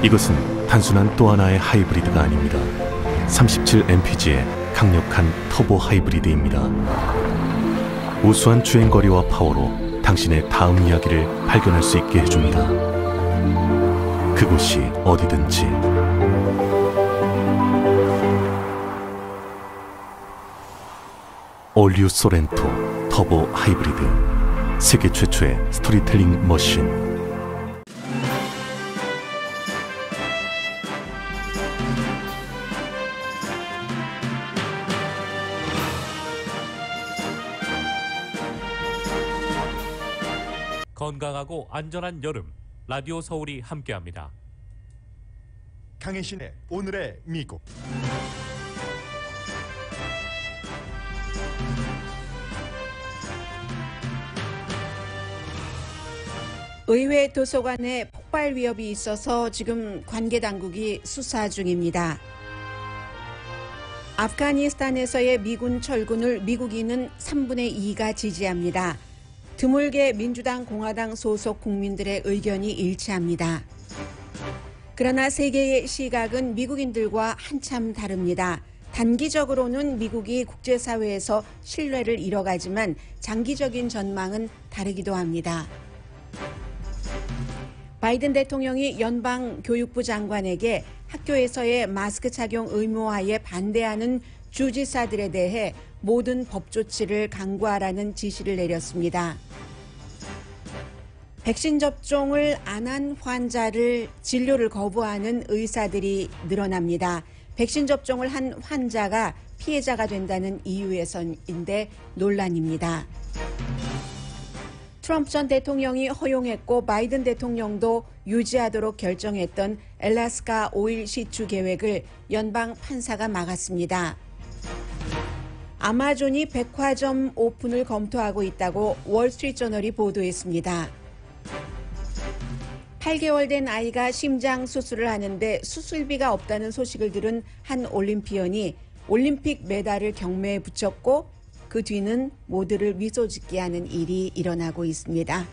이것은 단순한 또 하나의 하이브리드가 아닙니다. 37mpg의 강력한 터보 하이브리드입니다. 우수한 주행거리와 파워로 당신의 다음 이야기를 발견할 수 있게 해줍니다. 그곳이 어디든지. 올류 소렌토 터보 하이브리드, 세계 최초의 스토리텔링 머신. 건강하고 안전한 여름, 라디오 서울이 함께합니다. 강혜신의 오늘의 미국. 의회 도서관에 폭발 위협이 있어서 지금 관계 당국이 수사 중입니다. 아프가니스탄에서의 미군 철군을 미국인은 3분의 2가 지지합니다. 드물게 민주당, 공화당 소속 국민들의 의견이 일치합니다. 그러나 세계의 시각은 미국인들과 한참 다릅니다. 단기적으로는 미국이 국제사회에서 신뢰를 잃어가지만 장기적인 전망은 다르기도 합니다. 바이든 대통령이 연방교육부 장관에게 학교에서의 마스크 착용 의무화에 반대하는 주지사들에 대해 모든 법 조치를 강구하라는 지시를 내렸습니다. 백신 접종을 안 한 환자를 진료를 거부하는 의사들이 늘어납니다. 백신 접종을 한 환자가 피해자가 된다는 이유에서인데 논란입니다. 트럼프 전 대통령이 허용했고 바이든 대통령도 유지하도록 결정했던 알래스카 오일 시추 계획을 연방 판사가 막았습니다. 아마존이 백화점 오픈을 검토하고 있다고 월스트리트저널이 보도했습니다. 8개월 된 아이가 심장 수술을 하는데 수술비가 없다는 소식을 들은 한 올림피언이 올림픽 메달을 경매에 붙였고 그 뒤는 모두를 미소 짓게 하는 일이 일어나고 있습니다.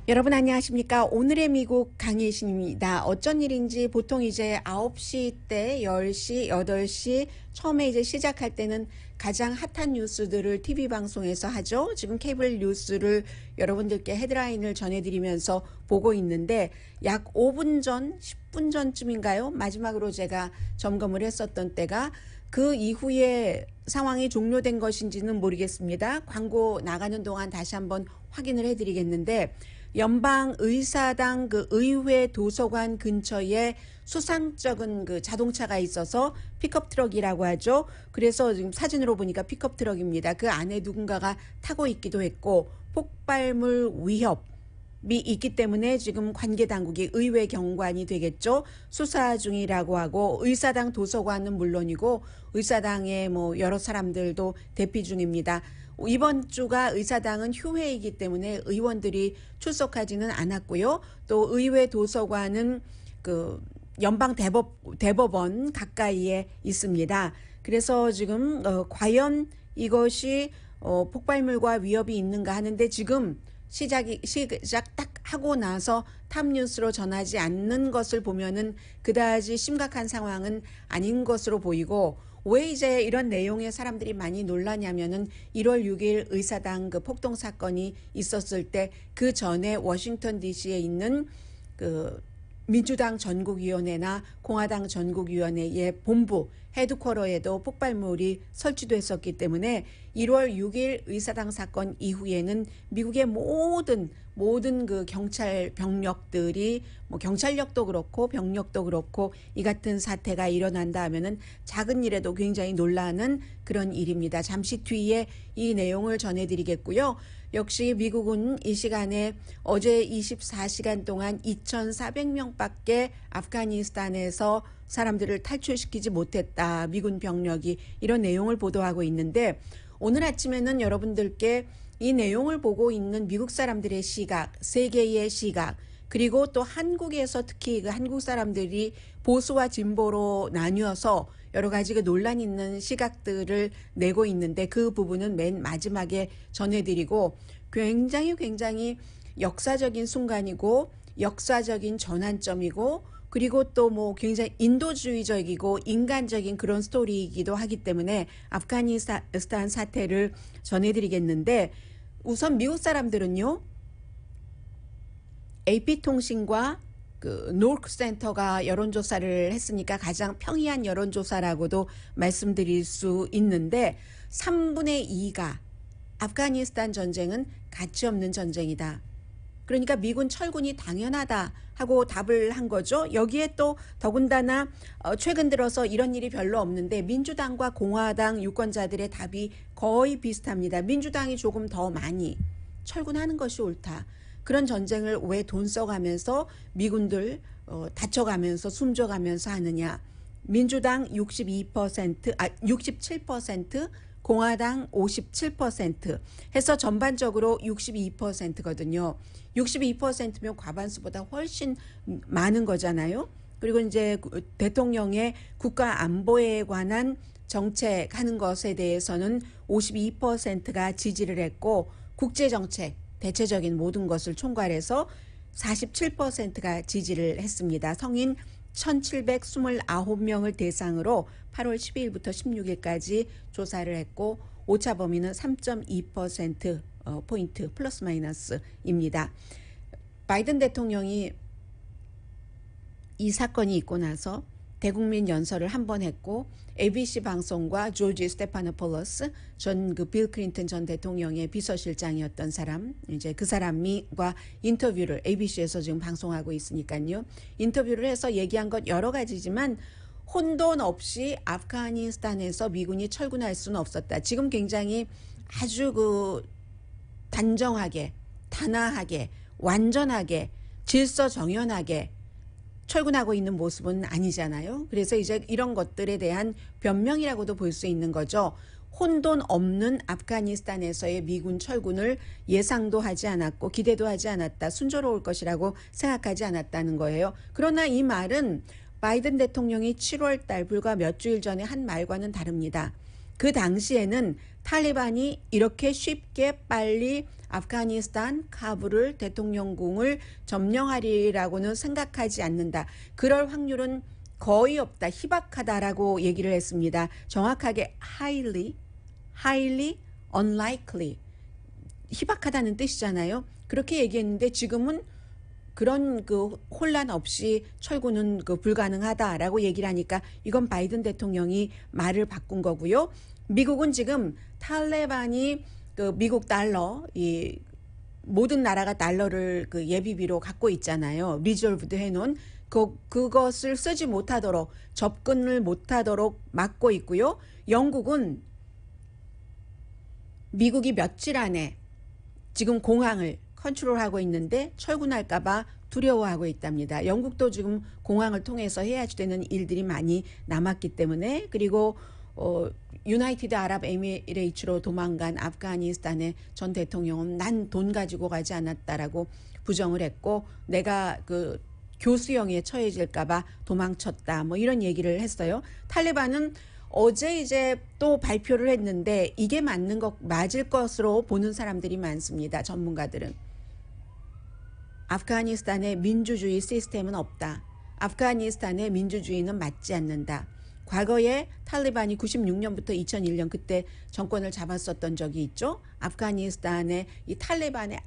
여러분 안녕하십니까? 오늘의 미국 강혜신입니다. 어쩐 일인지 보통 이제 9시 때 10시, 8시 처음에 이제 시작할 때는 가장 핫한 뉴스들을 TV 방송에서 하죠. 지금 케이블 뉴스를 여러분들께 헤드라인을 전해드리면서 보고 있는데 약 5분 전, 10분 전쯤인가요? 마지막으로 제가 점검을 했었던 때가 그 이후에 상황이 종료된 것인지는 모르겠습니다. 광고 나가는 동안 다시 한번 확인을 해드리겠는데 연방의사당 그 의회 도서관 근처에 수상쩍은 그 자동차가 있어서 픽업 트럭이라고 하죠. 그래서 지금 사진으로 보니까 픽업 트럭입니다. 그 안에 누군가가 타고 있기도 했고 폭발물 위협이 있기 때문에 지금 관계 당국이 의회 경관이 되겠죠. 수사 중이라고 하고 의사당 도서관은 물론이고 의사당의 뭐 여러 사람들도 대피 중입니다. 이번 주가 의사당은 휴회이기 때문에 의원들이 출석하지는 않았고요. 또 의회 도서관은 그 연방 대법원 가까이에 있습니다. 그래서 지금 과연 이것이 폭발물과 위협이 있는가 하는데 지금 시작 딱 하고 나서 탑뉴스로 전하지 않는 것을 보면은 그다지 심각한 상황은 아닌 것으로 보이고 왜 이제 이런 내용에 사람들이 많이 놀라냐면은 1월 6일 의사당 그 폭동 사건이 있었을 때 그 전에 워싱턴 DC에 있는 그 민주당 전국위원회나 공화당 전국위원회의 본부 헤드쿼터에도 폭발물이 설치됐었기 때문에 1월 6일 의사당 사건 이후에는 미국의 모든 그 경찰 병력들이 뭐 경찰력도 그렇고 병력도 그렇고 이 같은 사태가 일어난다 하면은 작은 일에도 굉장히 놀라는 그런 일입니다. 잠시 뒤에 이 내용을 전해드리겠고요. 역시 미국은 이 시간에 어제 24시간 동안 2,400명밖에 아프가니스탄에서 사람들을 탈출시키지 못했다. 미군 병력이 이런 내용을 보도하고 있는데 오늘 아침에는 여러분들께 이 내용을 보고 있는 미국 사람들의 시각, 세계의 시각, 그리고 또 한국에서 특히 그 한국 사람들이 보수와 진보로 나뉘어서 여러 가지 그 논란 있는 시각들을 내고 있는데 그 부분은 맨 마지막에 전해드리고 굉장히 역사적인 순간이고 역사적인 전환점이고 그리고 또 뭐 굉장히 인도주의적이고 인간적인 그런 스토리이기도 하기 때문에 아프가니스탄 사태를 전해드리겠는데 우선 미국 사람들은요. AP통신과 그 노크 센터가 여론조사를 했으니까 가장 평이한 여론조사라고도 말씀드릴 수 있는데 3분의 2가 아프가니스탄 전쟁은 가치 없는 전쟁이다. 그러니까 미군 철군이 당연하다 하고 답을 한 거죠. 여기에 또 더군다나 최근 들어서 이런 일이 별로 없는데 민주당과 공화당 유권자들의 답이 거의 비슷합니다. 민주당이 조금 더 많이 철군하는 것이 옳다. 그런 전쟁을 왜 돈 써가면서 미군들 다쳐가면서 숨져가면서 하느냐. 민주당 67%, 공화당 57% 해서 전반적으로 62%거든요. 62%면 과반수보다 훨씬 많은 거잖아요. 그리고 이제 대통령의 국가 안보에 관한 정책하는 것에 대해서는 52%가 지지를 했고 국제정책, 대체적인 모든 것을 총괄해서 47%가 지지를 했습니다. 성인 1729명을 대상으로 8월 12일부터 16일까지 조사를 했고 오차 범위는 3.2% 포인트 플러스 마이너스입니다. 바이든 대통령이 이 사건이 있고 나서 대국민 연설을 한 번 했고 ABC 방송과 조지 스테파노폴로스 전 빌 클린턴 전 대통령의 비서실장이었던 사람 이제 그 사람과 인터뷰를 ABC에서 지금 방송하고 있으니까요. 인터뷰를 해서 얘기한 것 여러 가지지만 혼돈 없이 아프가니스탄에서 미군이 철군할 수는 없었다. 지금 굉장히 아주 단정하게, 단아하게, 완전하게, 질서정연하게 철군하고 있는 모습은 아니잖아요. 그래서 이제 이런 것들에 대한 변명이라고도 볼 수 있는 거죠. 혼돈 없는 아프가니스탄에서의 미군 철군을 예상도 하지 않았고 기대도 하지 않았다. 순조로울 것이라고 생각하지 않았다는 거예요. 그러나 이 말은 바이든 대통령이 7월 달 불과 몇 주일 전에 한 말과는 다릅니다. 그 당시에는 탈리반이 이렇게 쉽게 빨리 아프가니스탄 카불을 대통령궁을 점령하리라고는 생각하지 않는다. 그럴 확률은 거의 없다. 희박하다라고 얘기를 했습니다. 정확하게 highly unlikely. 희박하다는 뜻이잖아요. 그렇게 얘기했는데 지금은 그런 혼란 없이 철군은 불가능하다라고 얘기를 하니까 이건 바이든 대통령이 말을 바꾼 거고요. 미국은 지금 탈레반이 미국 달러, 이 모든 나라가 달러를 예비비로 갖고 있잖아요. 리저브드 해놓은 그것을 쓰지 못하도록 접근을 못하도록 막고 있고요. 영국은 미국이 며칠 안에 지금 공항을 컨트롤하고 있는데 철군할까봐 두려워하고 있답니다. 영국도 지금 공항을 통해서 해야 되는 일들이 많이 남았기 때문에 그리고 유나이티드 아랍에미레이트로 도망간 아프가니스탄의 전 대통령은 난 돈 가지고 가지 않았다라고 부정을 했고 내가 교수형에 처해질까봐 도망쳤다. 뭐 이런 얘기를 했어요. 탈레반은 어제 이제 또 발표를 했는데 이게 맞을 것으로 보는 사람들이 많습니다. 전문가들은. 아프가니스탄의 민주주의 시스템은 없다. 아프가니스탄의 민주주의는 맞지 않는다. 과거에 탈리반이 96년부터 2001년 그때 정권을 잡았었던 적이 있죠. 아프가니스탄의 이 탈리반의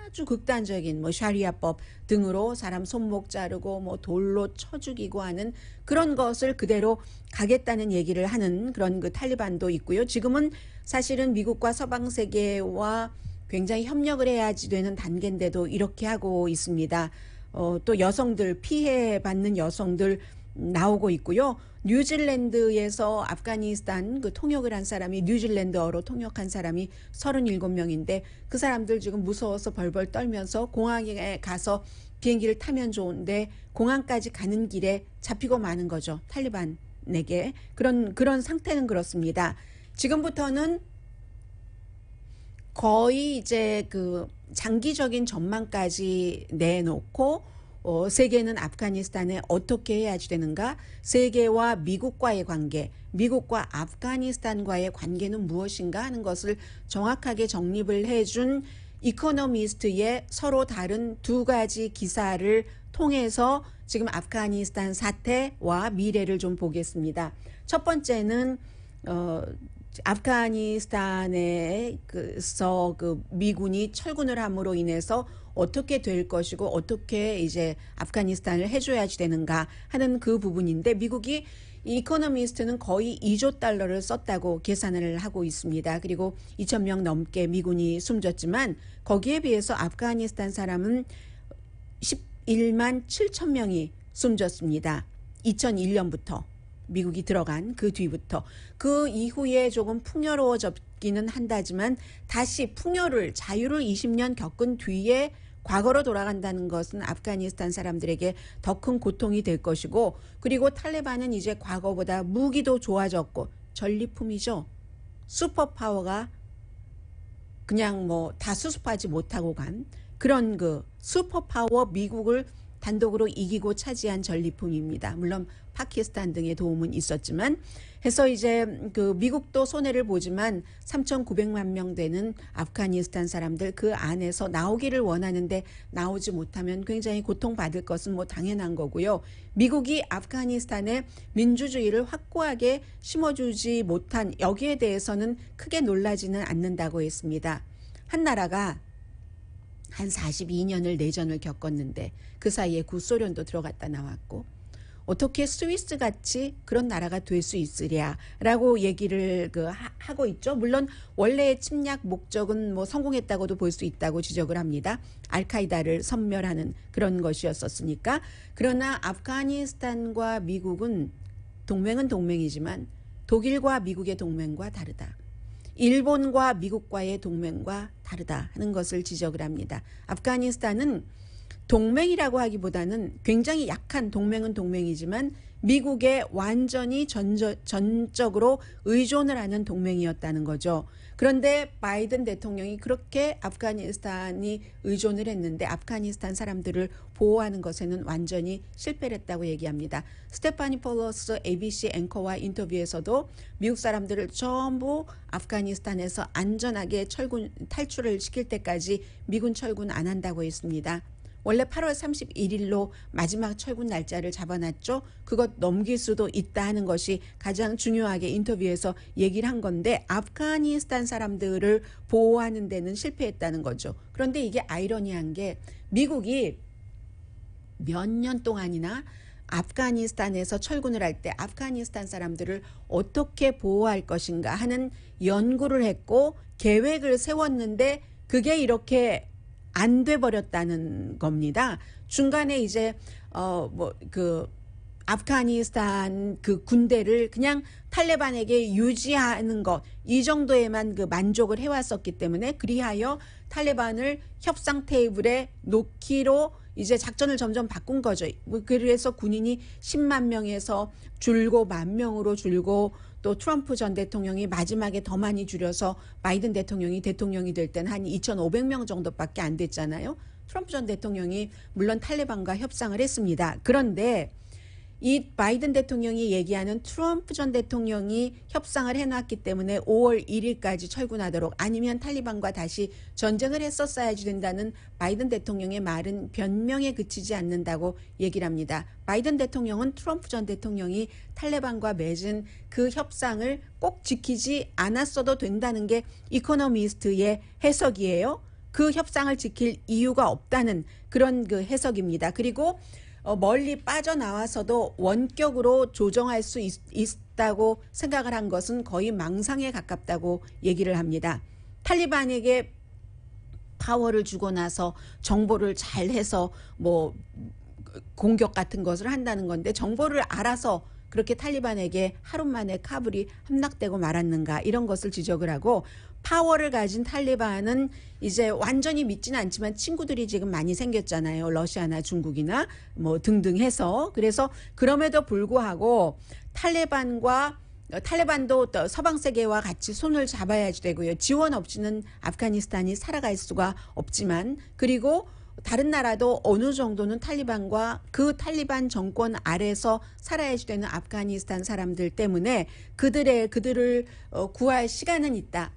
아주 극단적인 샤리아법 등으로 사람 손목 자르고 돌로 쳐 죽이고 하는 그런 것을 그대로 가겠다는 얘기를 하는 그런 탈리반도 있고요. 지금은 사실은 미국과 서방 세계와 굉장히 협력을 해야지 되는 단계인데도 이렇게 하고 있습니다. 또 여성들 피해받는 여성들 나오고 있고요. 뉴질랜드에서 아프가니스탄 통역을 한 사람이 뉴질랜드어로 통역한 사람이 37명인데 그 사람들 지금 무서워서 벌벌 떨면서 공항에 가서 비행기를 타면 좋은데 공항까지 가는 길에 잡히고 마는 거죠. 탈리반에게. 그런 상태는 그렇습니다. 지금부터는 거의 이제 장기적인 전망까지 내놓고 세계는 아프가니스탄에 어떻게 해야지 되는가? 세계와 미국과의 관계, 미국과 아프가니스탄과의 관계는 무엇인가 하는 것을 정확하게 정립을 해준 이코노미스트의 서로 다른 두 가지 기사를 통해서 지금 아프가니스탄 사태와 미래를 좀 보겠습니다. 첫 번째는 아프가니스탄에서 그 미군이 철군을 함으로 인해서 어떻게 될 것이고 어떻게 이제 아프가니스탄을 해줘야지 되는가 하는 그 부분인데, 미국이 이코노미스트는 거의 2조 달러를 썼다고 계산을 하고 있습니다. 그리고 2,000명 넘게 미군이 숨졌지만 거기에 비해서 아프가니스탄 사람은 11만 7천 명이 숨졌습니다. 2001년부터 미국이 들어간 그 뒤부터. 그 이후에 조금 풍요로워졌기는 한다지만 다시 자유를 20년 겪은 뒤에 과거로 돌아간다는 것은 아프가니스탄 사람들에게 더 큰 고통이 될 것이고, 그리고 탈레반은 이제 과거보다 무기도 좋아졌고 전리품이죠. 슈퍼파워가 그냥 뭐 다 수습하지 못하고 간 그런 그 슈퍼파워 미국을 단독으로 이기고 차지한 전리품입니다. 물론 파키스탄 등의 도움은 있었지만 해서 이제 그 미국도 손해를 보지만 3,900만 명 되는 아프가니스탄 사람들 그 안에서 나오기를 원하는데 나오지 못하면 굉장히 고통받을 것은 뭐 당연한 거고요. 미국이 아프가니스탄에 민주주의를 확고하게 심어주지 못한 여기에 대해서는 크게 놀라지는 않는다고 했습니다. 한 나라가 한 42년을 내전을 겪었는데 그 사이에 구소련도 들어갔다 나왔고 어떻게 스위스 같이 그런 나라가 될 수 있으랴라고 얘기를 하고 있죠. 물론 원래의 침략 목적은 뭐 성공했다고도 볼 수 있다고 지적을 합니다. 알카이다를 섬멸하는 그런 것이었었으니까. 그러나 아프가니스탄과 미국은 동맹은 동맹이지만 독일과 미국의 동맹과 다르다. 일본과 미국과의 동맹과 다르다 하는 것을 지적을 합니다. 아프가니스탄은 동맹이라고 하기보다는 굉장히 약한, 동맹은 동맹이지만 미국에 완전히 전적으로 의존을 하는 동맹이었다는 거죠. 그런데 바이든 대통령이 그렇게 아프가니스탄이 의존을 했는데 아프가니스탄 사람들을 보호하는 것에는 완전히 실패를 했다고 얘기합니다. 스테파니 폴러스 ABC 앵커와 인터뷰에서도 미국 사람들을 전부 아프가니스탄에서 안전하게 탈출을 시킬 때까지 미군 철군 안 한다고 했습니다. 원래 8월 31일로 마지막 철군 날짜를 잡아놨죠. 그것 넘길 수도 있다 하는 것이 가장 중요하게 인터뷰에서 얘기를 한 건데 아프가니스탄 사람들을 보호하는 데는 실패했다는 거죠. 그런데 이게 아이러니한 게 미국이 몇 년 동안이나 아프가니스탄에서 철군을 할 때 아프가니스탄 사람들을 어떻게 보호할 것인가 하는 연구를 했고 계획을 세웠는데 그게 이렇게 안 돼 버렸다는 겁니다. 중간에 이제 아프가니스탄 그 군대를 그냥 탈레반에게 유지하는 것, 이 정도에만 만족을 해왔었기 때문에 그리하여 탈레반을 협상 테이블에 놓기로 이제 작전을 점점 바꾼 거죠. 그래서 군인이 10만 명에서 줄고 10,000명으로 줄고 또 트럼프 전 대통령이 마지막에 더 많이 줄여서 바이든 대통령이 될 때는 한 2,500명 정도밖에 안 됐잖아요. 트럼프 전 대통령이 물론 탈레반과 협상을 했습니다. 그런데 이 바이든 대통령이 얘기하는 트럼프 전 대통령이 협상을 해놨기 때문에 5월 1일까지 철군하도록 아니면 탈리반과 다시 전쟁을 했었어야지 된다는 바이든 대통령의 말은 변명에 그치지 않는다고 얘기를 합니다. 바이든 대통령은 트럼프 전 대통령이 탈레반과 맺은 그 협상을 꼭 지키지 않았어도 된다는 게 이코노미스트의 해석이에요. 그 협상을 지킬 이유가 없다는 그런 그 해석입니다. 그리고 멀리 빠져나와서도 원격으로 조정할 수 있다고 생각을 한 것은 거의 망상에 가깝다고 얘기를 합니다. 탈리반에게 파워를 주고 나서 정보를 잘 해서 뭐 공격 같은 것을 한다는 건데 정보를 알아서 그렇게 탈리반에게 하루 만에 카불이 함락되고 말았는가 이런 것을 지적을 하고 파워를 가진 탈리반은 이제 완전히 믿지는 않지만 친구들이 지금 많이 생겼잖아요. 러시아나 중국이나 뭐 등등 해서. 그래서 그럼에도 불구하고 탈레반도 서방 세계와 같이 손을 잡아야지 되고요. 지원 없이는 아프가니스탄이 살아갈 수가 없지만 그리고 다른 나라도 어느 정도는 탈리반과 그 탈리반 정권 아래서 살아야지 되는 아프가니스탄 사람들 때문에 그들을 구할 시간은 있다.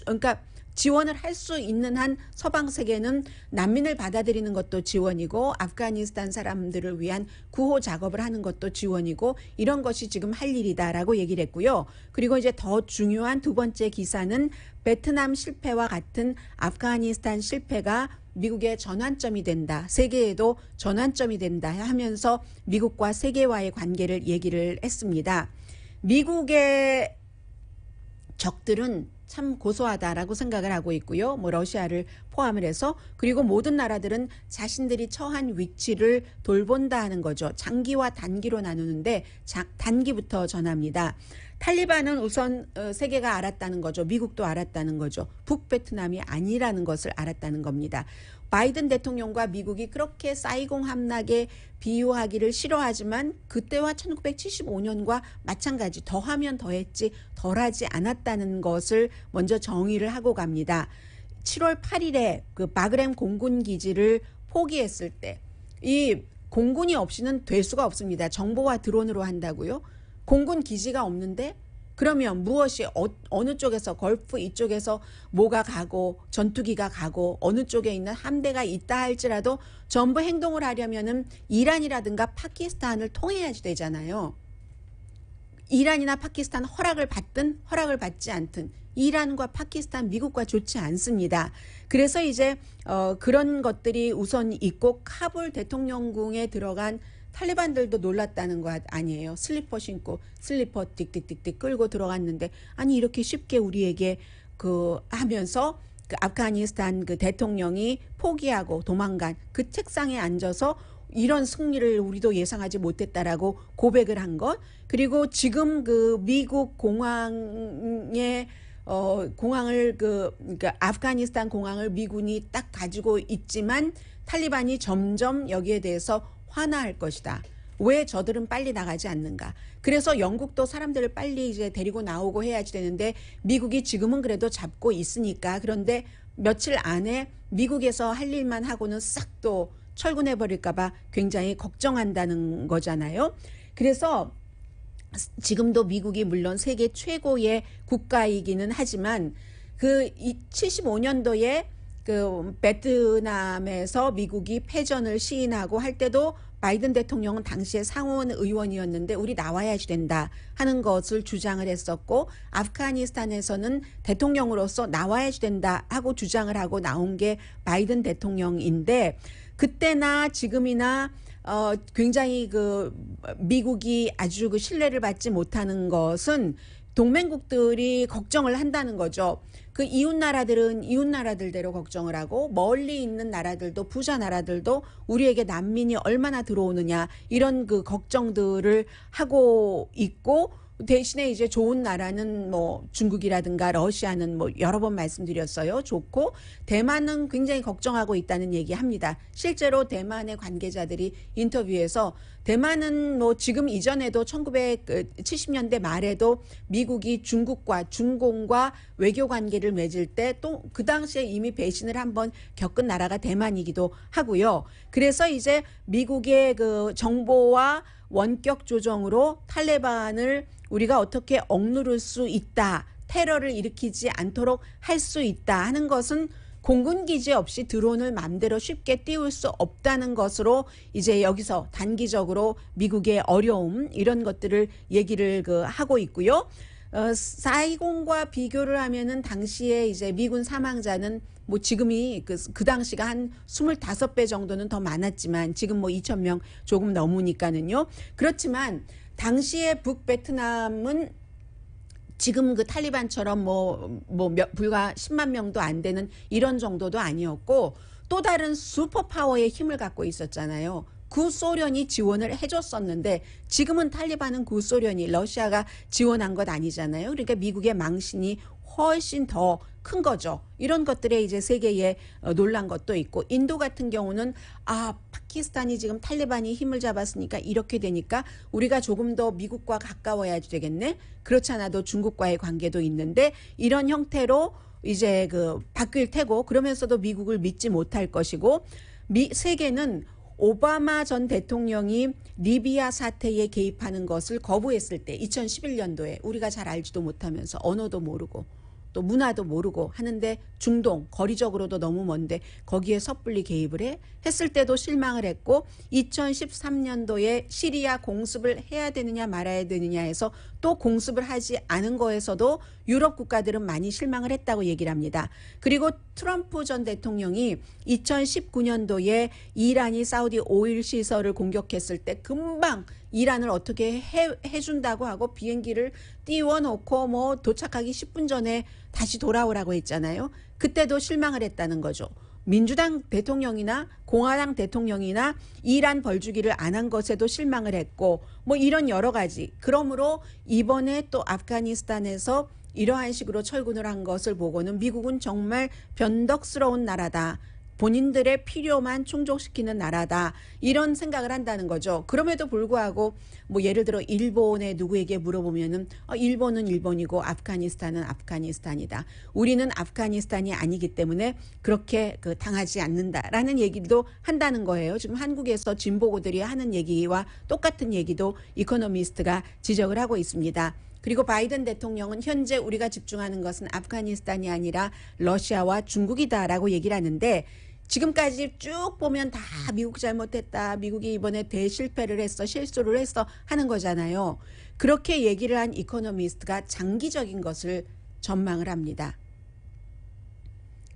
그러니까 지원을 할 수 있는 한 서방 세계는 난민을 받아들이는 것도 지원이고 아프가니스탄 사람들을 위한 구호 작업을 하는 것도 지원이고 이런 것이 지금 할 일이다라고 얘기를 했고요. 그리고 이제 더 중요한 두 번째 기사는 베트남 실패와 같은 아프가니스탄 실패가 미국의 전환점이 된다. 세계에도 전환점이 된다 하면서 미국과 세계와의 관계를 얘기를 했습니다. 미국의 적들은 참 고소하다라고 생각을 하고 있고요. 뭐 러시아를 포함을 해서 그리고 모든 나라들은 자신들이 처한 위치를 돌본다 하는 거죠. 장기와 단기로 나누는데 단기부터 전합니다. 탈리반은 우선 세계가 알았다는 거죠. 미국도 알았다는 거죠. 북베트남이 아니라는 것을 알았다는 겁니다. 바이든 대통령과 미국이 그렇게 사이공 함락에 비유하기를 싫어하지만 그때와 1975년과 마찬가지 더하면 더했지 덜하지 않았다는 것을 먼저 정의를 하고 갑니다. 7월 8일에 그 바그램 공군 기지를 포기했을 때 이 공군이 없이는 될 수가 없습니다. 정보와 드론으로 한다고요? 공군 기지가 없는데 그러면 무엇이 어느 쪽에서 걸프 이쪽에서 뭐가 가고 전투기가 가고 어느 쪽에 있는 함대가 있다 할지라도 전부 행동을 하려면은 이란이라든가 파키스탄을 통해야지 되잖아요. 이란이나 파키스탄 허락을 받든 허락을 받지 않든 이란과 파키스탄, 미국과 좋지 않습니다. 그래서 이제 그런 것들이 우선 있고 카불 대통령궁에 들어간 탈리반들도 놀랐다는 거 아니에요. 슬리퍼 신고 슬리퍼 띡띡띡띡 끌고 들어갔는데 아니 이렇게 쉽게 우리에게 하면서 그 아프가니스탄 그 대통령이 포기하고 도망간 그 책상에 앉아서 이런 승리를 우리도 예상하지 못했다라고 고백을 한 것. 그리고 지금 그 미국 공항에 공항을 그러니까 아프가니스탄 공항을 미군이 딱 가지고 있지만 탈리반이 점점 여기에 대해서 화나할 것이다. 왜 저들은 빨리 나가지 않는가? 그래서 영국도 사람들을 빨리 이제 데리고 나오고 해야지 되는데 미국이 지금은 그래도 잡고 있으니까 그런데 며칠 안에 미국에서 할 일만 하고는 싹 또 철군해 버릴까 봐 굉장히 걱정한다는 거잖아요. 그래서 지금도 미국이 물론 세계 최고의 국가이기는 하지만 그 75년도에 그 베트남에서 미국이 패전을 시인하고 할 때도 바이든 대통령은 당시에 상원 의원이었는데 우리 나와야지 된다 하는 것을 주장을 했었고 아프가니스탄에서는 대통령으로서 나와야지 된다 하고 주장을 하고 나온 게 바이든 대통령인데 그때나 지금이나 굉장히 그 미국이 아주 그 신뢰를 받지 못하는 것은 동맹국들이 걱정을 한다는 거죠. 그 이웃 나라들은 이웃 나라들대로 걱정을 하고 멀리 있는 나라들도 부자 나라들도 우리에게 난민이 얼마나 들어오느냐 이런 그 걱정들을 하고 있고 대신에 이제 좋은 나라는 뭐 중국이라든가 러시아는 뭐 여러 번 말씀드렸어요. 좋고 대만은 굉장히 걱정하고 있다는 얘기합니다. 실제로 대만의 관계자들이 인터뷰에서 대만은 뭐 지금 이전에도 1970년대 말에도 미국이 중국과 중공과 외교 관계를 맺을 때 또 그 당시에 이미 배신을 한번 겪은 나라가 대만이기도 하고요. 그래서 이제 미국의 그 정보와 원격 조정으로 탈레반을 우리가 어떻게 억누를 수 있다, 테러를 일으키지 않도록 할 수 있다 하는 것은 공군기지 없이 드론을 마음대로 쉽게 띄울 수 없다는 것으로 이제 여기서 단기적으로 미국의 어려움 이런 것들을 얘기를 하고 있고요. 사이공과 비교를 하면은 당시에 이제 미군 사망자는 뭐 지금이 그 당시가 한 25배 정도는 더 많았지만 지금 뭐 2,000명 조금 넘으니까는요. 그렇지만 당시에 북베트남은 지금 그 탈리반처럼 불과 10만 명도 안 되는 이런 정도도 아니었고 또 다른 슈퍼파워의 힘을 갖고 있었잖아요. 구소련이 지원을 해줬었는데 지금은 탈리반은 구소련이 러시아가 지원한 것 아니잖아요. 그러니까 미국의 망신이 훨씬 더 큰 거죠. 이런 것들에 이제 세계에 놀란 것도 있고 인도 같은 경우는 파키스탄이 지금 탈리반이 힘을 잡았으니까 이렇게 되니까 우리가 조금 더 미국과 가까워야 되겠네. 그렇지 않아도 중국과의 관계도 있는데 이런 형태로 이제 바뀔 테고 그러면서도 미국을 믿지 못할 것이고 세계는 오바마 전 대통령이 리비아 사태에 개입하는 것을 거부했을 때 2011년도에 우리가 잘 알지도 못하면서 언어도 모르고 또 문화도 모르고 하는데 중동 거리적으로도 너무 먼데 거기에 섣불리 개입을 했을 때도 실망을 했고 2013년도에 시리아 공습을 해야 되느냐 말아야 되느냐 해서 또 공습을 하지 않은 거에서도 유럽 국가들은 많이 실망을 했다고 얘기를 합니다. 그리고 트럼프 전 대통령이 2019년도에 이란이 사우디 오일 시설을 공격했을 때 금방 이란을 어떻게 해준다고 하고 비행기를 띄워놓고 뭐 도착하기 10분 전에 다시 돌아오라고 했잖아요. 그때도 실망을 했다는 거죠. 민주당 대통령이나 공화당 대통령이나 이란 벌주기를 안 한 것에도 실망을 했고 뭐 이런 여러 가지. 그러므로 이번에 또 아프가니스탄에서 이러한 식으로 철군을 한 것을 보고는 미국은 정말 변덕스러운 나라다. 본인들의 필요만 충족시키는 나라다. 이런 생각을 한다는 거죠. 그럼에도 불구하고 뭐 예를 들어 일본의 누구에게 물어보면은 일본은 일본이고 아프가니스탄은 아프가니스탄이다. 우리는 아프가니스탄이 아니기 때문에 그렇게 당하지 않는다라는 얘기도 한다는 거예요. 지금 한국에서 진보고들이 하는 얘기와 똑같은 얘기도 이코노미스트가 지적을 하고 있습니다. 그리고 바이든 대통령은 현재 우리가 집중하는 것은 아프가니스탄이 아니라 러시아와 중국이다라고 얘기를 하는데 지금까지 쭉 보면 다 미국 잘못했다. 미국이 이번에 대실패를 했어. 실수를 했어. 하는 거잖아요. 그렇게 얘기를 한 이코노미스트가 장기적인 것을 전망을 합니다.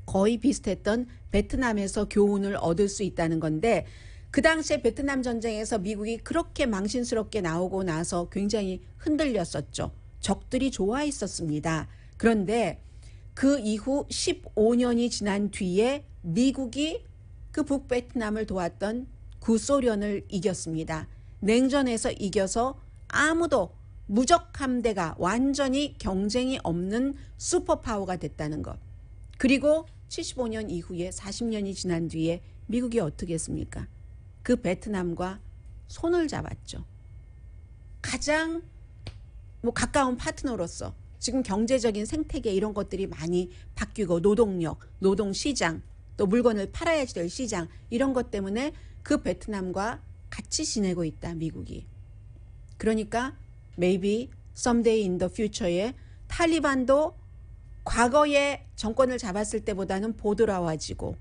거의 비슷했던 베트남에서 교훈을 얻을 수 있다는 건데 그 당시에 베트남 전쟁에서 미국이 그렇게 망신스럽게 나오고 나서 굉장히 흔들렸었죠. 적들이 좋아했었습니다. 그런데 그 이후 15년이 지난 뒤에 미국이 그 북베트남을 도왔던 구소련을 이겼습니다. 냉전에서 이겨서 아무도 무적 함대가 완전히 경쟁이 없는 슈퍼파워가 됐다는 것. 그리고 75년 이후에 40년이 지난 뒤에 미국이 어떻게 했습니까? 그 베트남과 손을 잡았죠. 가장 가까운 파트너로서 지금 경제적인 생태계 이런 것들이 많이 바뀌고 노동력, 노동시장, 또 물건을 팔아야지 될 시장 이런 것 때문에 그 베트남과 같이 지내고 있다, 미국이. 그러니까 maybe someday in the future에 탈리반도 과거에 정권을 잡았을 때보다는 보드라워지고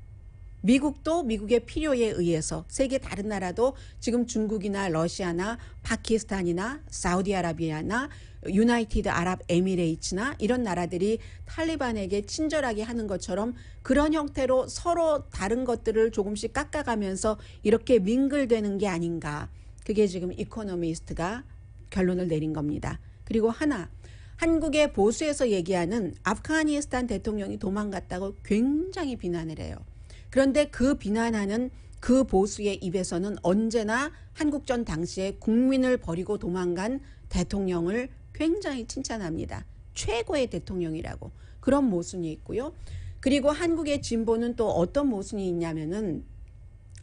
미국도 미국의 필요에 의해서 세계 다른 나라도 지금 중국이나 러시아나 파키스탄이나 사우디아라비아나 유나이티드 아랍 에미레이츠나 이런 나라들이 탈리반에게 친절하게 하는 것처럼 그런 형태로 서로 다른 것들을 조금씩 깎아가면서 이렇게 밍글되는 게 아닌가. 그게 지금 이코노미스트가 결론을 내린 겁니다. 그리고 하나, 한국의 보수에서 얘기하는 아프가니스탄 대통령이 도망갔다고 굉장히 비난을 해요. 그런데 그 비난하는 그 보수의 입에서는 언제나 한국전 당시에 국민을 버리고 도망간 대통령을 굉장히 칭찬합니다. 최고의 대통령이라고. 그런 모순이 있고요. 그리고 한국의 진보는 또 어떤 모순이 있냐면은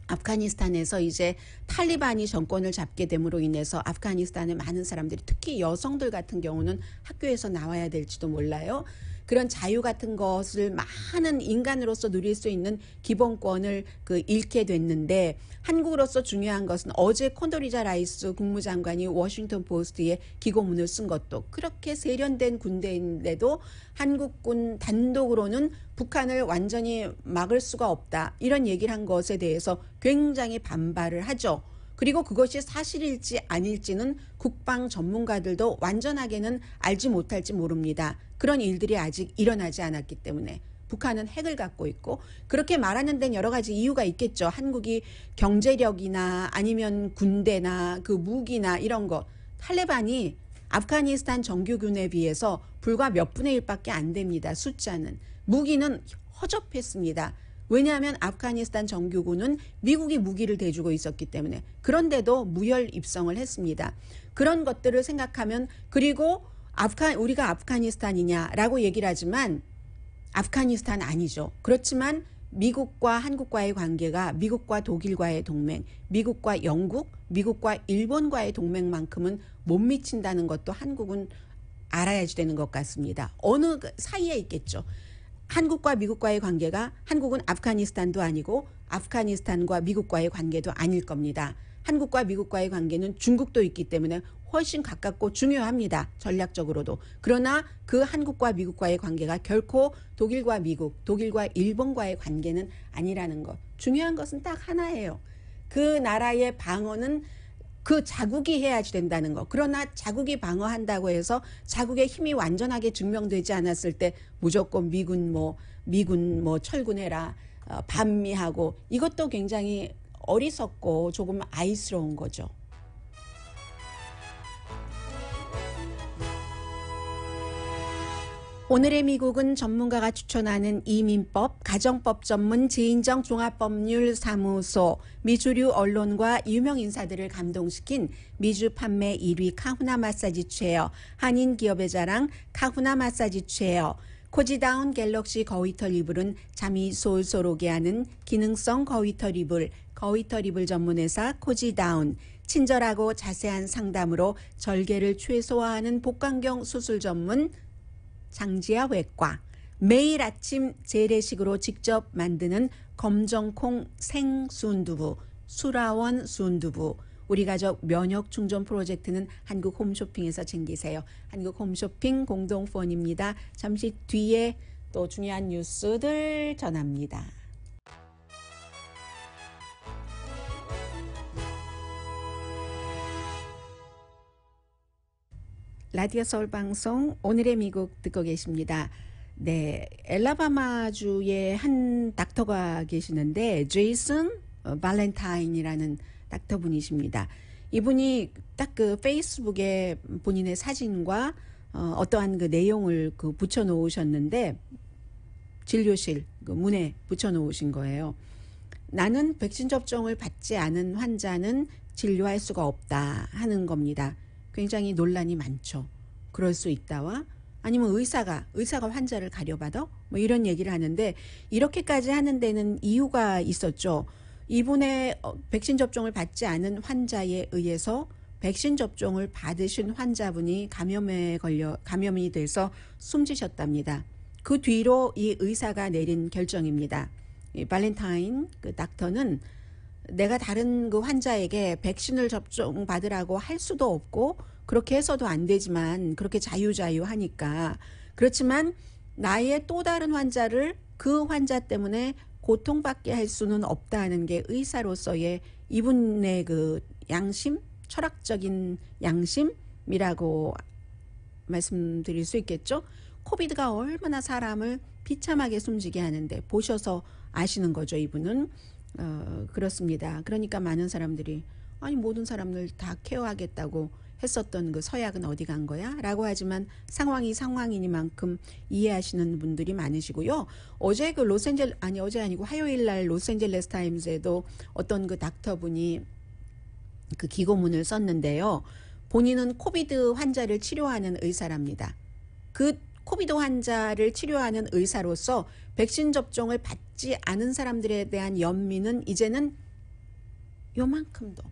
아프가니스탄에서 이제 탈리반이 정권을 잡게 됨으로 인해서 아프가니스탄의 많은 사람들이 특히 여성들 같은 경우는 학교에서 나와야 될지도 몰라요. 그런 자유 같은 것을 많은 인간으로서 누릴 수 있는 기본권을 잃게 됐는데 한국으로서 중요한 것은 어제 콘돌리자 라이스 국무장관이 워싱턴 포스트에 기고문을 쓴 것도 그렇게 세련된 군대인데도 한국군 단독으로는 북한을 완전히 막을 수가 없다. 이런 얘기를 한 것에 대해서 굉장히 반발을 하죠. 그리고 그것이 사실일지 아닐지는 국방 전문가들도 완전하게는 알지 못할지 모릅니다. 그런 일들이 아직 일어나지 않았기 때문에 북한은 핵을 갖고 있고 그렇게 말하는 데는 여러 가지 이유가 있겠죠. 한국이 경제력이나 아니면 군대나 그 무기나 이런 거 탈레반이 아프가니스탄 정규군에 비해서 불과 몇 분의 1밖에 안 됩니다. 숫자는. 무기는 허접했습니다. 왜냐하면 아프가니스탄 정규군은 미국이 무기를 대주고 있었기 때문에. 그런데도 무혈 입성을 했습니다. 그런 것들을 생각하면 그리고 우리가 아프가니스탄이냐라고 얘기를 하지만 아프가니스탄 아니죠. 그렇지만 미국과 한국과의 관계가 미국과 독일과의 동맹, 미국과 영국, 미국과 일본과의 동맹만큼은 못 미친다는 것도 한국은 알아야지 되는 것 같습니다. 어느 사이에 있겠죠. 한국과 미국과의 관계가 한국은 아프가니스탄도 아니고 아프가니스탄과 미국과의 관계도 아닐 겁니다. 한국과 미국과의 관계는 중국도 있기 때문에 훨씬 가깝고 중요합니다. 전략적으로도. 그러나 그 한국과 미국과의 관계가 결코 독일과 미국, 독일과 일본과의 관계는 아니라는 것. 중요한 것은 딱 하나예요. 그 나라의 방어는 그 자국이 해야지 된다는 거. 그러나 자국이 방어한다고 해서 자국의 힘이 완전하게 증명되지 않았을 때 무조건 미군 철군 해라, 반미하고, 이것도 굉장히 어리석고 조금 아이스러운 거죠. 오늘의 미국은 전문가가 추천하는 이민법, 가정법 전문 지인정 종합법률사무소, 미주류 언론과 유명 인사들을 감동시킨 미주 판매 1위 카후나 마사지 체어, 한인 기업의 자랑 카후나 마사지 체어, 코지다운 갤럭시 거위털 이불은 잠이 솔솔 오게 하는 기능성 거위털 이불, 거위털 이불 전문회사 코지다운, 친절하고 자세한 상담으로 절개를 최소화하는 복강경 수술 전문 장지아 외과, 매일 아침 재래식으로 직접 만드는 검정콩 생순두부, 수라원 순두부, 우리 가족 면역 충전 프로젝트는 한국 홈쇼핑에서 챙기세요. 한국 홈쇼핑 공동후원입니다. 잠시 뒤에 또 중요한 뉴스들 전합니다. 라디오 서울 방송 오늘의 미국 듣고 계십니다. 네, 엘라바마주에 한 닥터가 계시는데 제이슨 발렌타인이라는 닥터분이십니다. 이분이 딱 그 페이스북에 본인의 사진과 어떠한 그 내용을 그 붙여 놓으셨는데 진료실 그 문에 붙여 놓으신 거예요. 나는 백신 접종을 받지 않은 환자는 진료할 수가 없다 하는 겁니다. 굉장히 논란이 많죠. 그럴 수 있다와 아니면 의사가 환자를 가려받아? 뭐 이런 얘기를 하는데 이렇게까지 하는 데는 이유가 있었죠. 이분의 백신 접종을 받지 않은 환자에 의해서 백신 접종을 받으신 환자분이 감염이 돼서 숨지셨답니다. 그 뒤로 이 의사가 내린 결정입니다. 이 발렌타인 그 닥터는 내가 다른 그 환자에게 백신을 접종받으라고 할 수도 없고 그렇게 해서도 안 되지만 그렇게 자유하니까 그렇지만 나의 또 다른 환자를 그 환자 때문에 고통받게 할 수는 없다는 게 의사로서의 이분의 그 양심, 철학적인 양심이라고 말씀드릴 수 있겠죠. 코비드가 얼마나 사람을 비참하게 숨지게 하는데 보셔서 아시는 거죠. 이분은. 그렇습니다. 그러니까 많은 사람들이 아니 모든 사람들 다 케어하겠다고 했었던 그 서약은 어디 간 거야? 라고 하지만 상황이 상황이니만큼 이해하시는 분들이 많으시고요. 어제 그 어제 아니고 화요일 날 로스앤젤레스 타임즈에도 어떤 그 닥터분이 그 기고문을 썼는데요. 본인은 코비드 환자를 치료하는 의사랍니다. 그 코비드 환자를 치료하는 의사로서 백신 접종을 받지 않은 사람들에 대한 연민은 이제는 요만큼도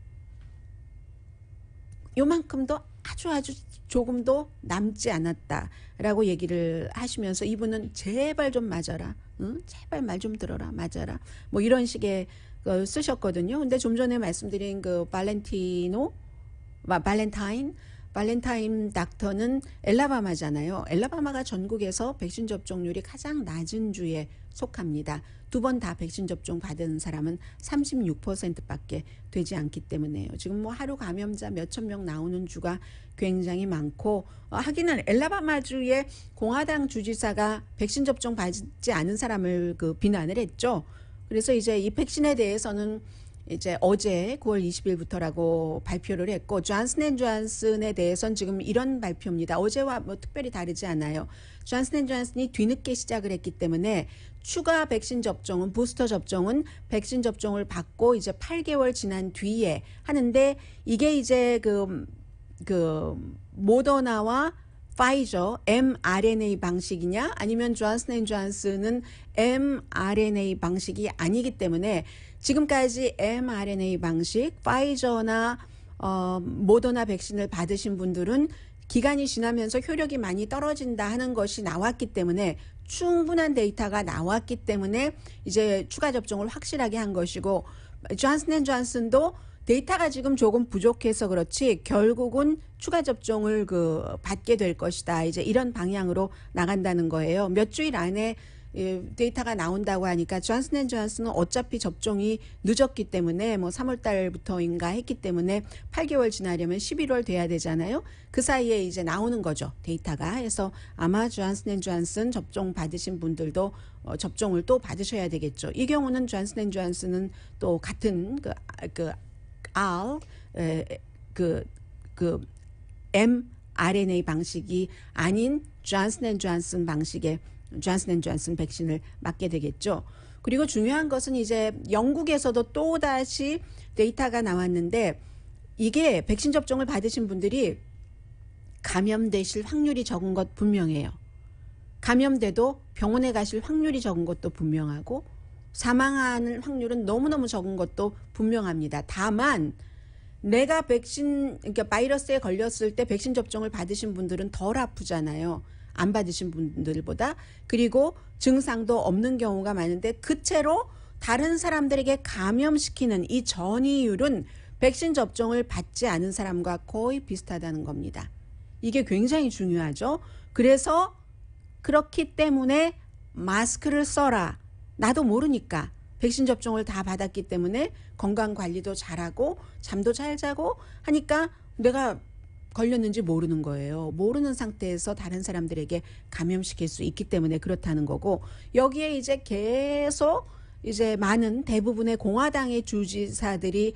아주 조금도 남지 않았다라고 얘기를 하시면서 이분은 제발 좀 맞아라. 응? 제발 말 좀 들어라. 맞아라. 뭐 이런 식의 쓰셨거든요. 근데 좀 전에 말씀드린 그 발렌타인 닥터는 엘라바마잖아요. 엘라바마가 전국에서 백신 접종률이 가장 낮은 주에 속합니다. 2번 다 백신 접종 받은 사람은 36%밖에 되지 않기 때문에요. 지금 뭐 하루 감염자 몇천 명 나오는 주가 굉장히 많고 하기는 엘라바마주의 공화당 주지사가 백신 접종 받지 않은 사람을 그 비난을 했죠. 그래서 이제 이 백신에 대해서는 이제 어제 9월 20일부터라고 발표를 했고 존슨앤존슨에 대해서는 지금 이런 발표입니다. 어제와 뭐 특별히 다르지 않아요. 존슨앤존슨이 뒤늦게 시작을 했기 때문에 추가 백신 접종은 부스터 접종은 백신 접종을 받고 이제 8개월 지난 뒤에 하는데 이게 이제 그 모더나와 파이저 mRNA 방식이냐 아니면 존슨앤존슨은 mRNA 방식이 아니기 때문에 지금까지 mRNA 방식 파이저나 모더나 백신을 받으신 분들은 기간이 지나면서 효력이 많이 떨어진다 하는 것이 나왔기 때문에 충분한 데이터가 나왔기 때문에 이제 추가 접종을 확실하게 한 것이고 존슨앤존슨도 데이터가 지금 조금 부족해서 그렇지 결국은 추가 접종을 받게 될 것이다. 이제 이런 방향으로 나간다는 거예요. 몇 주일 안에 데이터가 나온다고 하니까 존슨앤존슨은 어차피 접종이 늦었기 때문에 뭐 3월 달부터인가 했기 때문에 8개월 지나려면 11월 돼야 되잖아요. 그 사이에 이제 나오는 거죠. 데이터가. 해서 아마 존슨앤존슨 접종 받으신 분들도 접종을 또 받으셔야 되겠죠. 이 경우는 존슨앤존슨은 또 같은 mRNA 방식이 아닌 존슨앤존슨 방식의 존슨앤존슨 백신을 맞게 되겠죠. 그리고 중요한 것은 이제 영국에서도 또다시 데이터가 나왔는데 이게 백신 접종을 받으신 분들이 감염되실 확률이 적은 것 분명해요. 감염돼도 병원에 가실 확률이 적은 것도 분명하고 사망하는 확률은 너무너무 적은 것도 분명합니다. 다만 내가 그러니까 바이러스에 걸렸을 때 백신 접종을 받으신 분들은 덜 아프잖아요. 안 받으신 분들보다. 그리고 증상도 없는 경우가 많은데 그 채로 다른 사람들에게 감염시키는 이 전이율은 백신 접종을 받지 않은 사람과 거의 비슷하다는 겁니다. 이게 굉장히 중요하죠. 그래서 그렇기 때문에 마스크를 써라. 나도 모르니까 백신 접종을 다 받았기 때문에 건강관리도 잘하고 잠도 잘 자고 하니까 내가 걸렸는지 모르는 거예요. 모르는 상태에서 다른 사람들에게 감염시킬 수 있기 때문에 그렇다는 거고 여기에 이제 계속 이제 많은 대부분의 공화당의 주지사들이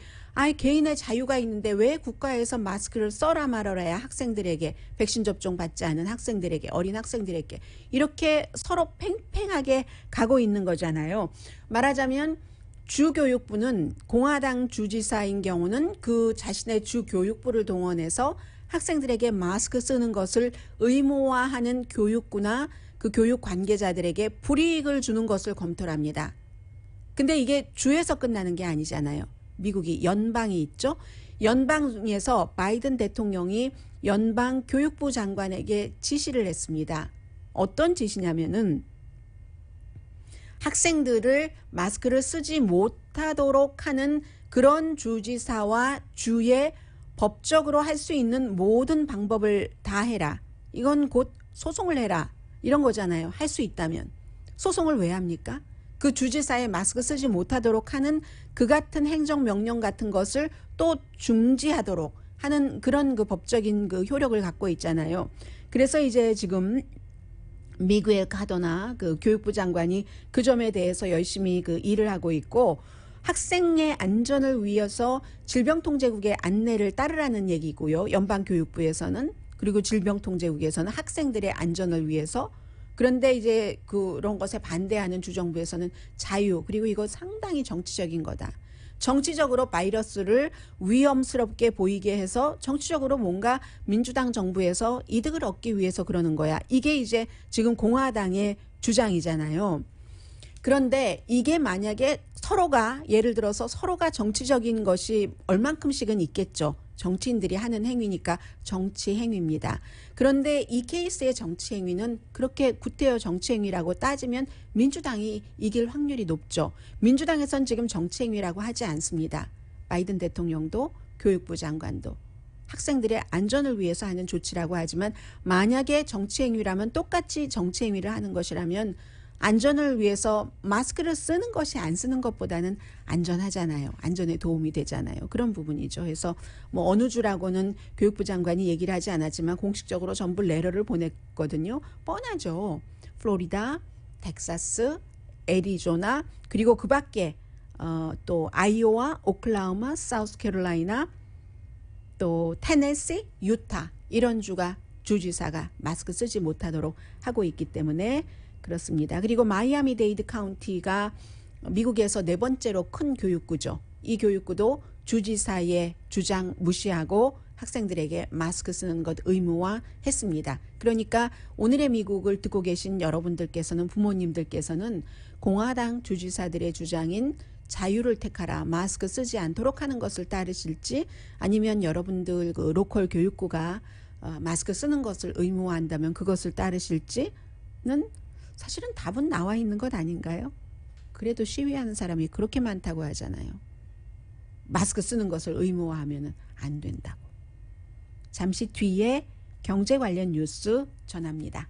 개인의 자유가 있는데 왜 국가에서 마스크를 써라 말아라야 학생들에게 백신 접종 받지 않은 학생들에게 어린 학생들에게 이렇게 서로 팽팽하게 가고 있는 거잖아요. 말하자면 주교육부는 공화당 주지사인 경우는 그 자신의 주교육부를 동원해서 학생들에게 마스크 쓰는 것을 의무화하는 교육부나 그 교육 관계자들에게 불이익을 주는 것을 검토를 합니다. 근데 이게 주에서 끝나는 게 아니잖아요. 미국이 연방이 있죠. 연방에서 바이든 대통령이 연방 교육부 장관에게 지시를 했습니다. 어떤 지시냐면은 학생들을 마스크를 쓰지 못하도록 하는 그런 주지사와 주의 법적으로 할 수 있는 모든 방법을 다 해라. 이건 곧 소송을 해라. 이런 거잖아요. 할 수 있다면. 소송을 왜 합니까? 그 주지사의 마스크 쓰지 못하도록 하는 그 같은 행정명령 같은 것을 또 중지하도록 하는 그런 그 법적인 그 효력을 갖고 있잖아요. 그래서 이제 지금 미구엘 카더나 그 교육부 장관이 그 점에 대해서 열심히 그 일을 하고 있고 학생의 안전을 위해서 질병통제국의 안내를 따르라는 얘기고요. 연방교육부에서는 그리고 질병통제국에서는 학생들의 안전을 위해서 그런데 이제 그런 것에 반대하는 주정부에서는 자유 그리고 이거 상당히 정치적인 거다. 정치적으로 바이러스를 위험스럽게 보이게 해서 정치적으로 뭔가 민주당 정부에서 이득을 얻기 위해서 그러는 거야. 이게 이제 지금 공화당의 주장이잖아요. 그런데 이게 만약에 서로가 예를 들어서 서로가 정치적인 것이 얼만큼씩은 있겠죠. 정치인들이 하는 행위니까 정치 행위입니다. 그런데 이 케이스의 정치 행위는 그렇게 구태여 정치 행위라고 따지면 민주당이 이길 확률이 높죠. 민주당에선 지금 정치 행위라고 하지 않습니다. 바이든 대통령도 교육부 장관도. 학생들의 안전을 위해서 하는 조치라고 하지만 만약에 정치 행위라면 똑같이 정치 행위를 하는 것이라면 안전을 위해서 마스크를 쓰는 것이 안 쓰는 것보다는 안전하잖아요. 안전에 도움이 되잖아요. 그런 부분이죠. 그래서 뭐 어느 주라고는 교육부 장관이 얘기를 하지 않았지만 공식적으로 전부 레터를 보냈거든요. 뻔하죠. 플로리다, 텍사스, 애리조나 그리고 그 밖에 또 아이오와, 오클라호마, 사우스캐롤라이나 또 테네시, 유타 이런 주가 주지사가 마스크 쓰지 못하도록 하고 있기 때문에 그렇습니다. 그리고 마이애미데이드 카운티가 미국에서 네 번째로 큰 교육구죠. 이 교육구도 주지사의 주장 무시하고 학생들에게 마스크 쓰는 것 의무화했습니다. 그러니까 오늘의 미국을 듣고 계신 여러분들께서는 부모님들께서는 공화당 주지사들의 주장인 자유를 택하라 마스크 쓰지 않도록 하는 것을 따르실지 아니면 여러분들 그 로컬 교육구가 마스크 쓰는 것을 의무화한다면 그것을 따르실지는 사실은 답은 나와 있는 것 아닌가요? 그래도 시위하는 사람이 그렇게 많다고 하잖아요. 마스크 쓰는 것을 의무화하면 안 된다고. 잠시 뒤에 경제 관련 뉴스 전합니다.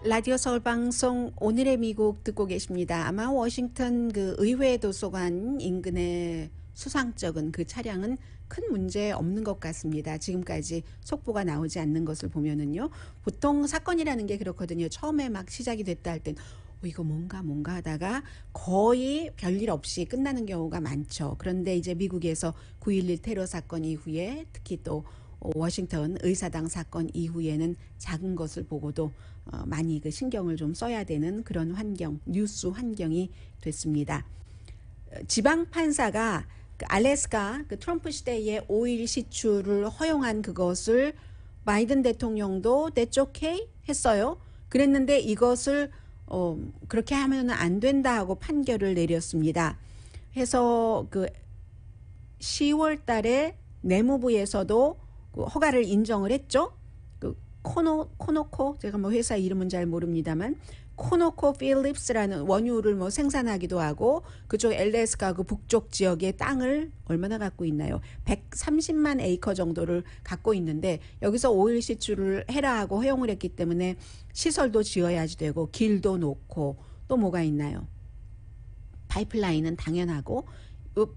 라디오 서울 방송 오늘의 미국 듣고 계십니다. 아마 워싱턴 그 의회 도서관 인근에 수상쩍은 그 차량은 큰 문제 없는 것 같습니다. 지금까지 속보가 나오지 않는 것을 보면은요. 보통 사건이라는 게 그렇거든요. 처음에 막 시작이 됐다 할 땐 이거 뭔가 하다가 거의 별일 없이 끝나는 경우가 많죠. 그런데 이제 미국에서 9.11 테러 사건 이후에 특히 또 워싱턴 의사당 사건 이후에는 작은 것을 보고도 많이 그 신경을 좀 써야 되는 그런 환경, 뉴스 환경이 됐습니다. 지방 판사가 그 알래스카 그 트럼프 시대의 오일 시추를 허용한 그것을 바이든 대통령도 That's okay 했어요. 그랬는데 이것을 그렇게 하면 안 된다 하고 판결을 내렸습니다. 해서 그 10월 달에 내무부에서도 그 허가를 인정을 했죠. 그 코노코 제가 뭐 회사 이름은 잘 모릅니다만 코노코 필립스라는 원유를 뭐 생산하기도 하고 그쪽 엘래스카 그 북쪽 지역의 땅을 얼마나 갖고 있나요? 130만 에이커 정도를 갖고 있는데 여기서 오일 시추를 해라 하고 허용을 했기 때문에 시설도 지어야지 되고 길도 놓고 또 뭐가 있나요? 파이프라인은 당연하고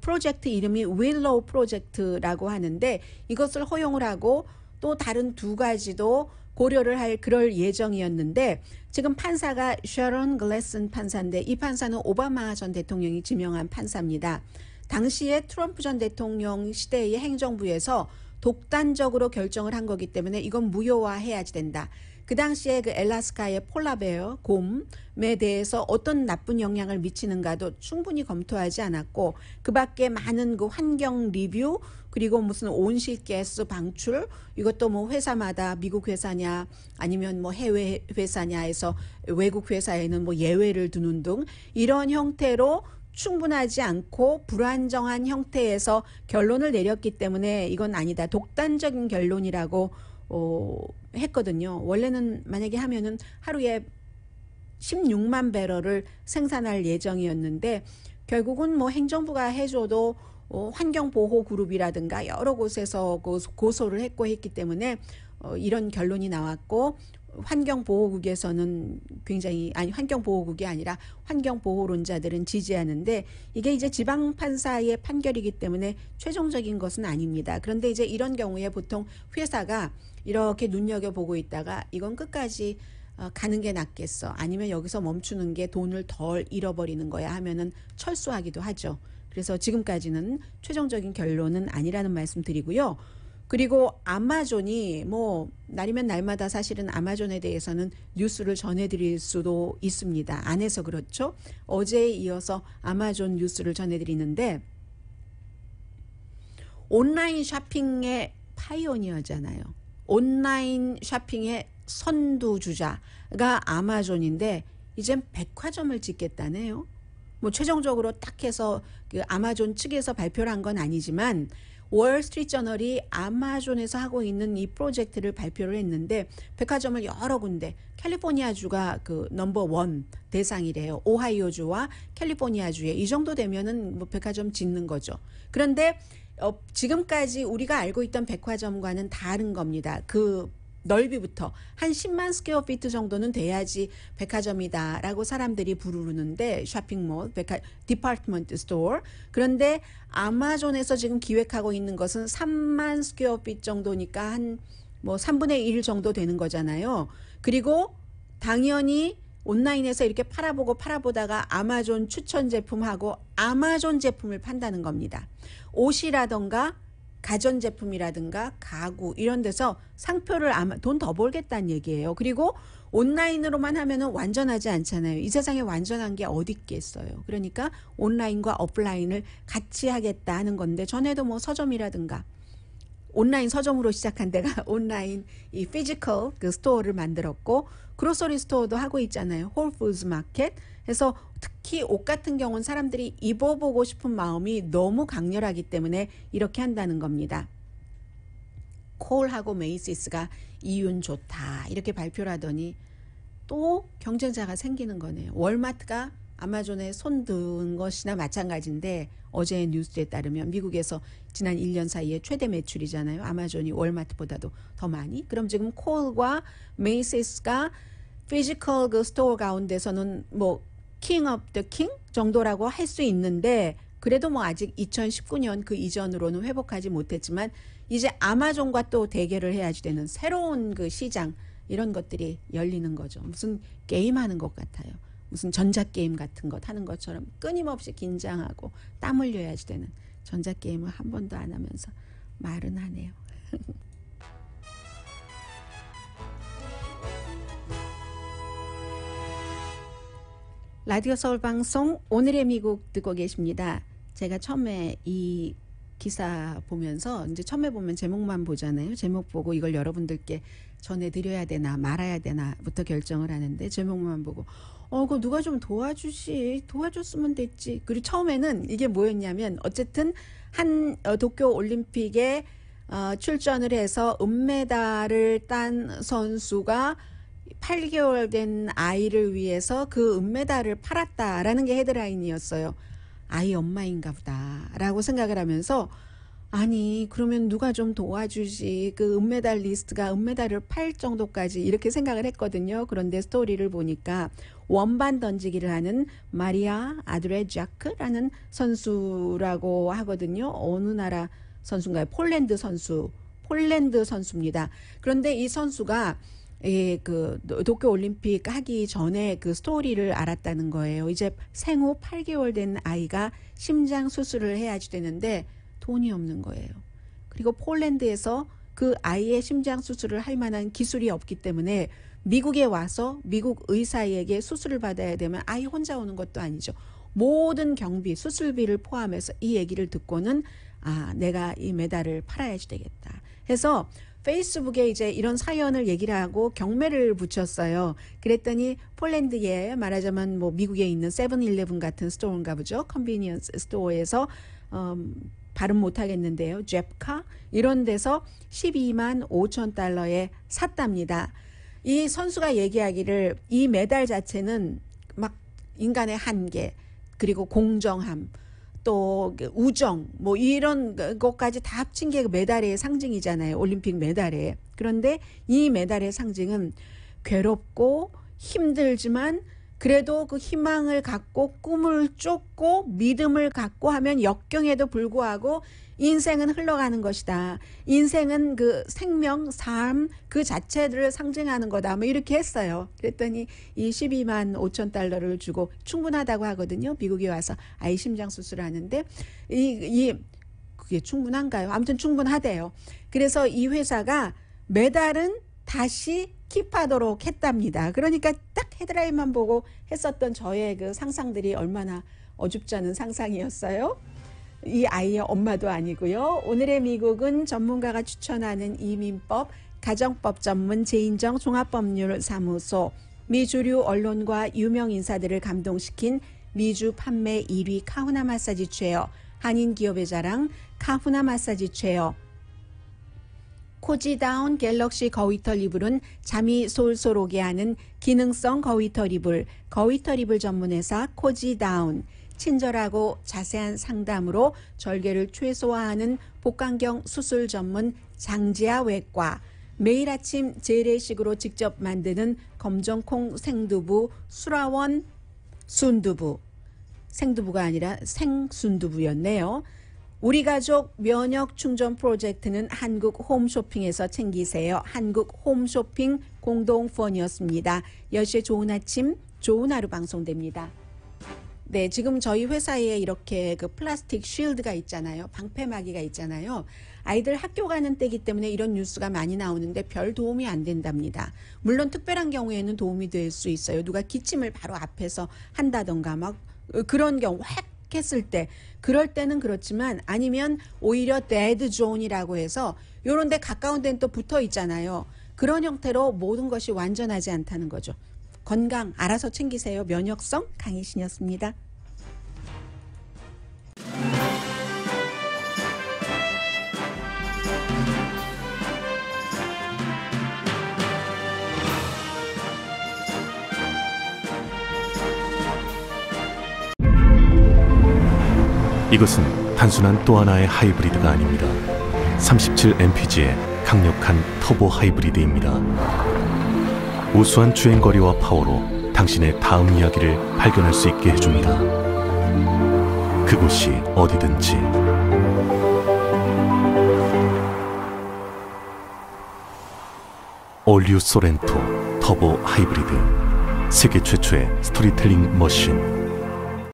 프로젝트 이름이 윌로우 프로젝트라고 하는데 이것을 허용을 하고 또 다른 두 가지도 고려를 할 그럴 예정이었는데 지금 판사가 셔런 글래슨 판사인데 이 판사는 오바마 전 대통령이 지명한 판사입니다. 당시에 트럼프 전 대통령 시대의 행정부에서 독단적으로 결정을 한 거기 때문에 이건 무효화해야지 된다. 그 당시에 그 엘라스카의 폴라베어 곰에 대해서 어떤 나쁜 영향을 미치는가도 충분히 검토하지 않았고 그 밖에 많은 그 환경 리뷰 그리고 무슨 온실가스 방출 이것도 뭐 회사마다 미국 회사냐 아니면 뭐 해외 회사냐 해서 외국 회사에는 뭐 예외를 두는 등 이런 형태로 충분하지 않고 불안정한 형태에서 결론을 내렸기 때문에 이건 아니다. 독단적인 결론이라고 했거든요. 원래는 만약에 하면은 하루에 16만 배럴을 생산할 예정이었는데 결국은 뭐 행정부가 해줘도 환경보호그룹이라든가 여러 곳에서 고소를 했기 때문에 이런 결론이 나왔고 환경보호국에서는 굉장히 환경보호국이 아니라 환경보호론자들은 지지하는데 이게 이제 지방판사의 판결이기 때문에 최종적인 것은 아닙니다. 그런데 이제 이런 경우에 보통 회사가 이렇게 눈여겨보고 있다가 이건 끝까지 가는 게 낫겠어. 아니면 여기서 멈추는 게 돈을 덜 잃어버리는 거야 하면은 철수하기도 하죠. 그래서 지금까지는 최종적인 결론은 아니라는 말씀 드리고요. 그리고 아마존이 뭐 날이면 날마다 사실은 아마존에 대해서는 뉴스를 전해드릴 수도 있습니다. 안 해서 그렇죠. 어제에 이어서 아마존 뉴스를 전해드리는데 온라인 쇼핑의 파이오니어잖아요. 온라인 쇼핑의 선두주자가 아마존인데 이젠 백화점을 짓겠다네요. 뭐 최종적으로 딱 해서 그 아마존 측에서 발표를 한 건 아니지만 월스트리트저널이 아마존에서 하고 있는 이 프로젝트를 발표를 했는데 백화점을 여러 군데 캘리포니아주가 그 넘버1 대상이래요. 오하이오주와 캘리포니아주에 이 정도 되면은 뭐 백화점 짓는 거죠. 그런데 지금까지 우리가 알고 있던 백화점과는 다른 겁니다. 그 넓이부터 한 10만 스퀘어 피트 정도는 돼야지 백화점이다라고 사람들이 부르는데 쇼핑몰, 디파트먼트 스토어. 그런데 아마존에서 지금 기획하고 있는 것은 3만 스퀘어 피트 정도니까 한 뭐 3분의 1 정도 되는 거잖아요. 그리고 당연히 온라인에서 이렇게 팔아보다가 아마존 추천 제품하고 아마존 제품을 판다는 겁니다. 옷이라던가 가전제품이라든가 가구 이런 데서 상표를 돈 더 벌겠다는 얘기예요. 그리고 온라인으로만 하면은 완전하지 않잖아요. 이 세상에 완전한 게 어디 있겠어요. 그러니까 온라인과 오프라인을 같이 하겠다 하는 건데 전에도 뭐 서점이라든가 온라인 서점으로 시작한 데가 온라인 이 피지컬 그 스토어를 만들었고 그로서리 스토어도 하고 있잖아요. 홀푸드 마켓. 그래서 특히 옷 같은 경우는 사람들이 입어보고 싶은 마음이 너무 강렬하기 때문에 이렇게 한다는 겁니다. 콜하고 메이시스가 이윤 좋다 이렇게 발표를 하더니 또 경쟁자가 생기는 거네요. 월마트가 아마존에 손든 것이나 마찬가지인데 어제의 뉴스에 따르면 미국에서 지난 1년 사이에 최대 매출이잖아요. 아마존이 월마트보다도 더 많이. 그럼 지금 콜과 메이시스가 피지컬 그 스토어 가운데서는 뭐 킹 오브 더 킹 정도라고 할 수 있는데 그래도 뭐 아직 2019년 그 이전으로는 회복하지 못했지만 이제 아마존과 또 대결을 해야지 되는 새로운 그 시장 이런 것들이 열리는 거죠. 무슨 게임하는 것 같아요. 무슨 전자게임 같은 것 하는 것처럼 끊임없이 긴장하고 땀 흘려야지 되는 전자게임을 한 번도 안 하면서 말은 하네요. 라디오 서울 방송 오늘의 미국 듣고 계십니다. 제가 처음에 이 기사 보면서 이제 처음에 보면 제목만 보잖아요. 제목 보고 이걸 여러분들께 전해드려야 되나 말아야 되나부터 결정을 하는데 제목만 보고 그거 누가 좀 도와줬으면 됐지. 그리고 처음에는 이게 뭐였냐면 어쨌든 한 도쿄 올림픽에 출전을 해서 은메달을 딴 선수가 8개월 된 아이를 위해서 그 은메달을 팔았다라는 게 헤드라인이었어요. 아이 엄마인가 보다라고 생각을 하면서 아니 그러면 누가 좀 도와주지 그 은메달리스트가 은메달을 팔 정도까지 이렇게 생각을 했거든요. 그런데 스토리를 보니까 원반 던지기를 하는 마리아 아드레자크라는 선수라고 하거든요. 어느 나라 선수인가요? 폴란드 선수입니다. 그런데 이 선수가 그 도쿄 올림픽 하기 전에 그 스토리를 알았다는 거예요. 이제 생후 8개월 된 아이가 심장 수술을 해야지 되는데 돈이 없는 거예요. 그리고 폴란드에서 그 아이의 심장 수술을 할 만한 기술이 없기 때문에 미국에 와서 미국 의사에게 수술을 받아야 되면 아이 혼자 오는 것도 아니죠. 모든 경비, 수술비를 포함해서 이 얘기를 듣고는 내가 이 메달을 팔아야지 되겠다 해서 페이스북에 이제 이런 사연을 얘기를 하고 경매를 붙였어요. 그랬더니 폴란드에 말하자면 뭐 미국에 있는 세븐일레븐 같은 스토어인가 보죠. 컨비니언스 스토어에서 발음 못하겠는데요. 잽카 이런 데서 12만 5천 달러에 샀답니다. 이 선수가 얘기하기를 이 메달 자체는 막 인간의 한계 그리고 공정함 또 우정 뭐 이런 것까지 다 합친 게 메달의 상징이잖아요. 올림픽 메달에. 그런데 이 메달의 상징은 괴롭고 힘들지만 그래도 그 희망을 갖고 꿈을 쫓고 믿음을 갖고 하면 역경에도 불구하고 인생은 흘러가는 것이다. 인생은 그 생명, 삶 그 자체를 상징하는 거다. 뭐 이렇게 했어요. 그랬더니 이 12만 5천 달러를 주고 충분하다고 하거든요. 미국에 와서 아이 심장 수술을 하는데 그게 충분한가요? 아무튼 충분하대요. 그래서 이 회사가 메달은 다시 킵하도록 했답니다. 그러니까 딱 헤드라인만 보고 했었던 저의 그 상상들이 얼마나 어줍지 않은 상상이었어요. 이 아이의 엄마도 아니고요. 오늘의 미국은 전문가가 추천하는 이민법, 가정법 전문 제인정 종합법률사무소, 미주류 언론과 유명 인사들을 감동시킨 미주 판매 1위 카후나 마사지 체어, 한인 기업의 자랑 카후나 마사지 체어, 코지다운 갤럭시 거위털 이불은 잠이 솔솔 오게 하는 기능성 거위털 이불 전문회사 코지다운, 친절하고 자세한 상담으로 절개를 최소화하는 복강경 수술 전문 장지아 외과, 매일 아침 재래식으로 직접 만드는 검정콩 생두부 수라원 순두부, 생두부가 아니라 생순두부였네요. 우리 가족 면역 충전 프로젝트는 한국 홈쇼핑에서 챙기세요. 한국 홈쇼핑 공동후원이었습니다. 10시에 좋은 아침, 좋은 하루 방송됩니다. 네, 지금 저희 회사에 이렇게 그 플라스틱 쉴드가 있잖아요. 방패막이가 있잖아요. 아이들 학교 가는 때이기 때문에 이런 뉴스가 많이 나오는데 별 도움이 안 된답니다. 물론 특별한 경우에는 도움이 될 수 있어요. 누가 기침을 바로 앞에서 한다던가 막 그런 경우 확 했을 때 그럴 때는 그렇지만 아니면 오히려 데드 존이라고 해서 요런 데 가까운 데는 또 붙어 있잖아요. 그런 형태로 모든 것이 완전하지 않다는 거죠. 건강 알아서 챙기세요. 면역성 강희신이었습니다. 이것은 단순한 또 하나의 하이브리드가 아닙니다. 37mpg의 강력한 터보 하이브리드입니다. 우수한 주행거리와 파워로 당신의 다음 이야기를 발견할 수 있게 해줍니다. 그곳이 어디든지. 올류 소렌토 터보 하이브리드, 세계 최초의 스토리텔링 머신.